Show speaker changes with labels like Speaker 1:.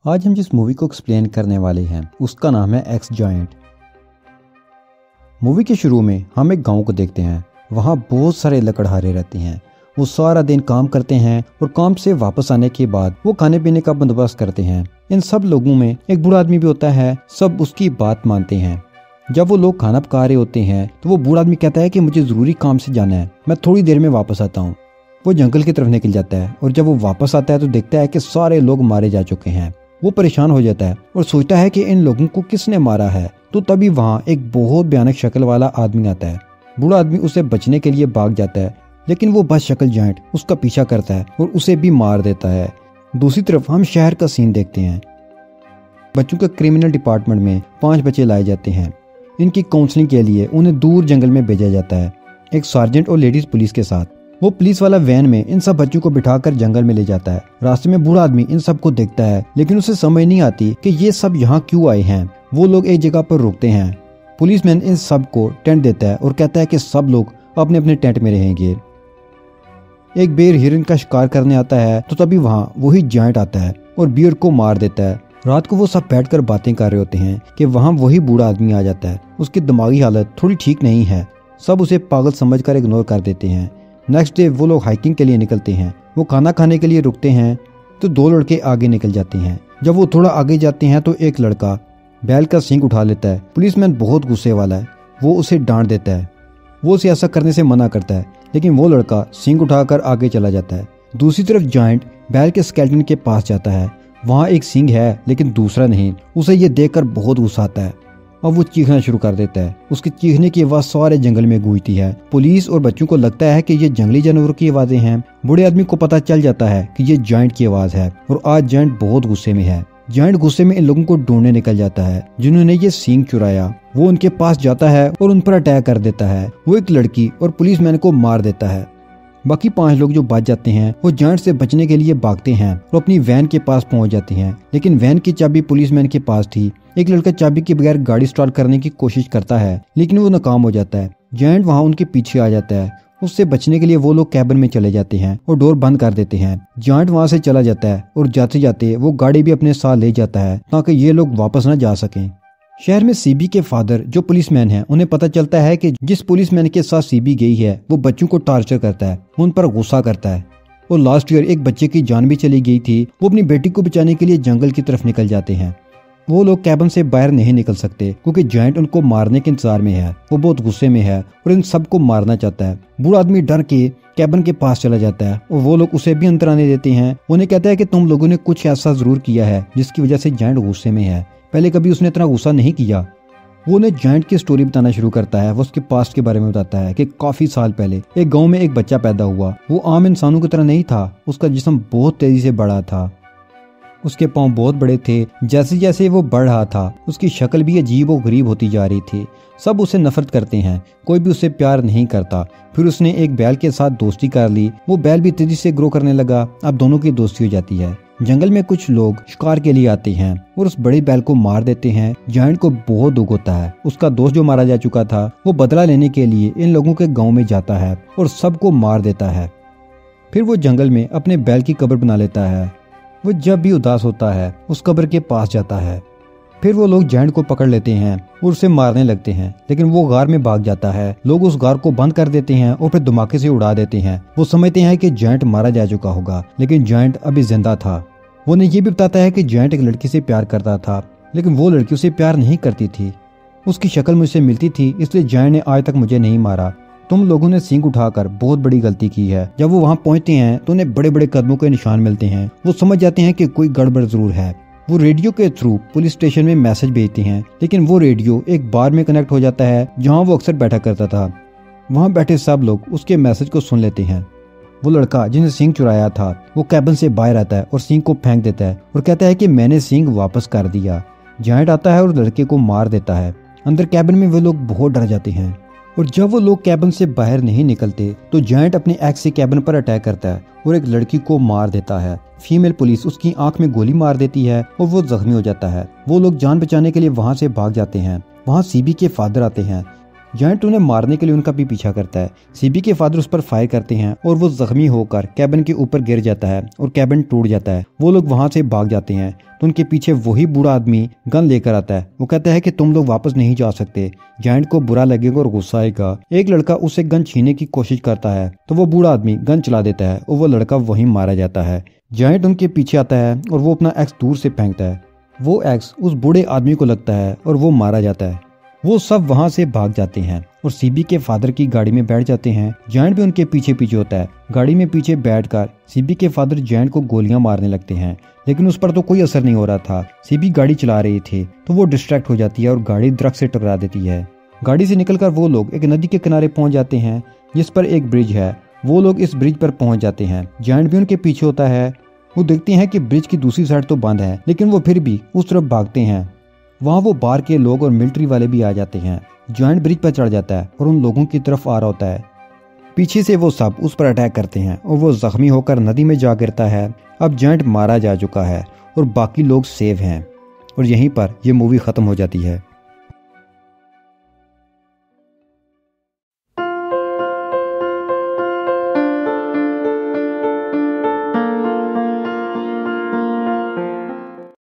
Speaker 1: आज हम जिस मूवी को एक्सप्लेन करने वाले हैं उसका नाम है एक्स जायंट। मूवी के शुरू में हम एक गांव को देखते हैं। वहां बहुत सारे लकड़हारे रहते हैं। वो सारा दिन काम करते हैं और काम से वापस आने के बाद वो खाने पीने का बंदोबस्त करते हैं। इन सब लोगों में एक बूढ़ा आदमी भी होता है। सब उसकी बात मानते हैं। जब वो लोग खाना पका रहे होते हैं तो वो बूढ़ा आदमी कहता है कि मुझे जरूरी काम से जाना है, मैं थोड़ी देर में वापस आता हूँ। वो जंगल की तरफ निकल जाता है और जब वो वापस आता है तो देखता है कि सारे लोग मारे जा चुके हैं। वो परेशान हो जाता है और सोचता है कि इन लोगों को किसने मारा है। तो तभी वहाँ एक बहुत भयानक शक्ल वाला आदमी आता है। बूढ़ा आदमी उसे बचने के लिए भाग जाता है, लेकिन वो बस शक्ल जायंट उसका पीछा करता है और उसे भी मार देता है। दूसरी तरफ हम शहर का सीन देखते हैं। बच्चों के क्रिमिनल डिपार्टमेंट में 5 बच्चे लाए जाते हैं। इनकी काउंसलिंग के लिए उन्हें दूर जंगल में भेजा जाता है, एक सार्जेंट और लेडीज पुलिस के साथ। वो पुलिस वाला वैन में इन सब बच्चों को बिठाकर जंगल में ले जाता है। रास्ते में बूढ़ा आदमी इन सब को देखता है, लेकिन उसे समझ नहीं आती कि ये सब यहाँ क्यों आए हैं। वो लोग एक जगह पर रुकते हैं। पुलिसमैन इन सब को टेंट देता है और कहता है कि सब लोग अपने अपने टेंट में रहेंगे। एक बेर हिरन का शिकार करने आता है तो तभी वहाँ वही जायंट आता है और बियर को मार देता है। रात को वो सब बैठकर बातें कर रहे होते हैं कि वहाँ वही बूढ़ा आदमी आ जाता है। उसकी दिमागी हालत थोड़ी ठीक नहीं है। सब उसे पागल समझकर इग्नोर कर देते हैं। नेक्स्ट डे वो लोग हाइकिंग के लिए निकलते हैं। वो खाना खाने के लिए रुकते हैं तो 2 लड़के आगे निकल जाते हैं। जब वो थोड़ा आगे जाते हैं तो एक लड़का बैल का सींग उठा लेता है। पुलिसमैन बहुत गुस्से वाला है। वो उसे डांट देता है। वो उसे ऐसा करने से मना करता है, लेकिन वो लड़का सींग उठाकर आगे चला जाता है। दूसरी तरफ जायंट बैल के स्केलेटन के पास जाता है। वहाँ एक सींग है लेकिन दूसरा नहीं। उसे ये देखकर बहुत गुस्सा आता है। अब वो चीखना शुरू कर देता है। उसके चीखने की आवाज सारे जंगल में गूंजती है। पुलिस और बच्चों को लगता है कि ये जंगली जानवरों की आवाजें हैं। बूढ़े आदमी को पता चल जाता है कि ये जायंट की आवाज है और आज जायंट बहुत गुस्से में है। जायंट गुस्से में इन लोगों को ढूंढने निकल जाता है जिन्होंने ये सींग चुराया। वो उनके पास जाता है और उन पर अटैक कर देता है। वो एक लड़की और पुलिसमैन को मार देता है। बाकी 5 लोग जो बच जाते हैं वो जायंट से बचने के लिए भागते हैं और अपनी वैन के पास पहुंच जाते हैं, लेकिन वैन की चाबी पुलिसमैन के पास थी। एक लड़का चाबी के बगैर गाड़ी स्टार्ट करने की कोशिश करता है, लेकिन वो नाकाम हो जाता है। जायंट वहाँ उनके पीछे आ जाता है। उससे बचने के लिए वो लोग कैबिन में चले जाते हैं और डोर बंद कर देते हैं। जायंट वहाँ से चला जाता है और जाते जाते वो गाड़ी भी अपने साथ ले जाता है ताकि ये लोग वापस न जा सकें। शहर में सीबी के फादर जो पुलिसमैन हैं, उन्हें पता चलता है कि जिस पुलिसमैन के साथ सीबी गई है वो बच्चों को टार्चर करता है, उन पर गुस्सा करता है। और लास्ट ईयर एक बच्चे की जान भी चली गई थी। वो अपनी बेटी को बचाने के लिए जंगल की तरफ निकल जाते हैं। वो लोग कैबिन से बाहर नहीं निकल सकते क्योंकि जायंट उनको मारने के इंतजार में है। वो बहुत गुस्से में है और इन सबको मारना चाहता है। बूढ़ा आदमी डर के कैबिन के पास चला जाता है और वो लोग उसे भी अंदर आने देते हैं। उन्हें कहता है कि तुम लोगों ने कुछ ऐसा जरूर किया है जिसकी वजह से जायंट गुस्से में है। पहले कभी उसने इतना गुस्सा नहीं किया। वो उन्हें जायंट की स्टोरी बताना शुरू करता है। वो उसके पास्ट के बारे में बताता है कि काफी साल पहले एक गांव में एक बच्चा पैदा हुआ। वो आम इंसानों की तरह नहीं था। उसका जिस्म बहुत तेजी से बढ़ा था। उसके पांव बहुत बड़े थे। जैसे जैसे वो बढ़ रहा था उसकी शक्ल भी अजीब और गरीब होती जा रही थी। सब उसे नफरत करते हैं, कोई भी उसे प्यार नहीं करता। फिर उसने एक बैल के साथ दोस्ती कर ली। वो बैल भी तेजी से ग्रो करने लगा। अब दोनों की दोस्ती हो जाती है। जंगल में कुछ लोग शिकार के लिए आते हैं और उस बड़े बैल को मार देते हैं। जायंट को बहुत दुख होता है। उसका दोस्त जो मारा जा चुका था वो बदला लेने के लिए इन लोगों के गांव में जाता है और सबको मार देता है। फिर वो जंगल में अपने बैल की कब्र बना लेता है। वो जब भी उदास होता है उस कब्र के पास जाता है। फिर वो लोग जायंट को पकड़ लेते हैं और उसे मारने लगते हैं, लेकिन वो गार में भाग जाता है। लोग उस गार को बंद कर देते हैं और फिर धमाके से उड़ा देते हैं। वो समझते हैं कि जायंट मारा जा चुका होगा, लेकिन जायंट अभी जिंदा था। वो उन्हें ये भी बताता है कि जायंट एक लड़की से प्यार करता था, लेकिन वो लड़की उसे प्यार नहीं करती थी। उसकी शक्ल मुझसे मिलती थी, इसलिए जायंट ने आज तक मुझे नहीं मारा। तुम लोगों ने सींग उठाकर बहुत बड़ी गलती की है। जब वो वहाँ पहुंचते हैं तो उन्हें बड़े बड़े कदमों के निशान मिलते हैं। वो समझ जाते हैं कि कोई गड़बड़ जरूर है। वो रेडियो के थ्रू पुलिस स्टेशन में मैसेज भेजते हैं, लेकिन वो रेडियो एक बार में कनेक्ट हो जाता है जहाँ वो अक्सर बैठा करता था। वहाँ बैठे सब लोग उसके मैसेज को सुन लेते हैं। वो लड़का जिसने सींग चुराया था वो कैबिन से बाहर आता है और सींग को फेंक देता है और कहता है कि मैंने सींग वापस कर दिया। जायंट आता है और लड़के को मार देता है। अंदर कैबिन में वो लोग बहुत डर जाते हैं और जब वो लोग कैबिन से बाहर नहीं निकलते तो जायंट अपने एक्स से कैबिन पर अटैक करता है और एक लड़की को मार देता है। फीमेल पुलिस उसकी आंख में गोली मार देती है और वो जख्मी हो जाता है। वो लोग जान बचाने के लिए वहाँ से भाग जाते हैं। वहाँ सीबी के फादर आते हैं। जायंट उन्हें मारने के लिए उनका भी पीछा करता है। सीबी के फादर उस पर फायर करते हैं और वो जख्मी होकर कैबिन के ऊपर गिर जाता है और कैबिन टूट जाता है। वो लोग वहां से भाग जाते हैं तो उनके पीछे वही बूढ़ा आदमी गन लेकर आता है। वो कहता है कि तुम लोग वापस नहीं जा सकते। जायंट को बुरा लगेगा और गुस्सा आएगा। एक लड़का उससे गन छीनने की कोशिश करता है तो वो बूढ़ा आदमी गन चला देता है और वो लड़का वहीं मारा जाता है। जायंट उनके पीछे आता है और वो अपना एक्स दूर से फेंकता है। वो एक्स उस बूढ़े आदमी को लगता है और वो मारा जाता है। वो सब वहां से भाग जाते हैं और सीबी के फादर की गाड़ी में बैठ जाते हैं। जायंट भी उनके पीछे पीछे होता है। गाड़ी में पीछे बैठकर सीबी के फादर जायंट को गोलियां मारने लगते हैं, लेकिन उस पर तो कोई असर नहीं हो रहा था। सीबी गाड़ी चला रही थी तो वो डिस्ट्रैक्ट हो जाती है और गाड़ी दरख्त से टकरा देती है। गाड़ी से निकलकर वो लोग एक नदी के किनारे पहुंच जाते हैं जिस पर एक ब्रिज है। वो लोग इस ब्रिज पर पहुंच जाते हैं। जायंट भी उनके पीछे होता है। वो देखते हैं कि ब्रिज की दूसरी साइड तो बंद है, लेकिन वो फिर भी उस तरफ भागते हैं। वहाँ वो बाहर के लोग और मिलिट्री वाले भी आ जाते हैं। जायंट ब्रिज पर चढ़ जाता है और उन लोगों की तरफ आ रहा होता है। पीछे से वो सब उस पर अटैक करते हैं और वो जख्मी होकर नदी में जा गिरता है। अब जायंट मारा जा चुका है और बाकी लोग सेव हैं और यहीं पर यह मूवी खत्म हो जाती है।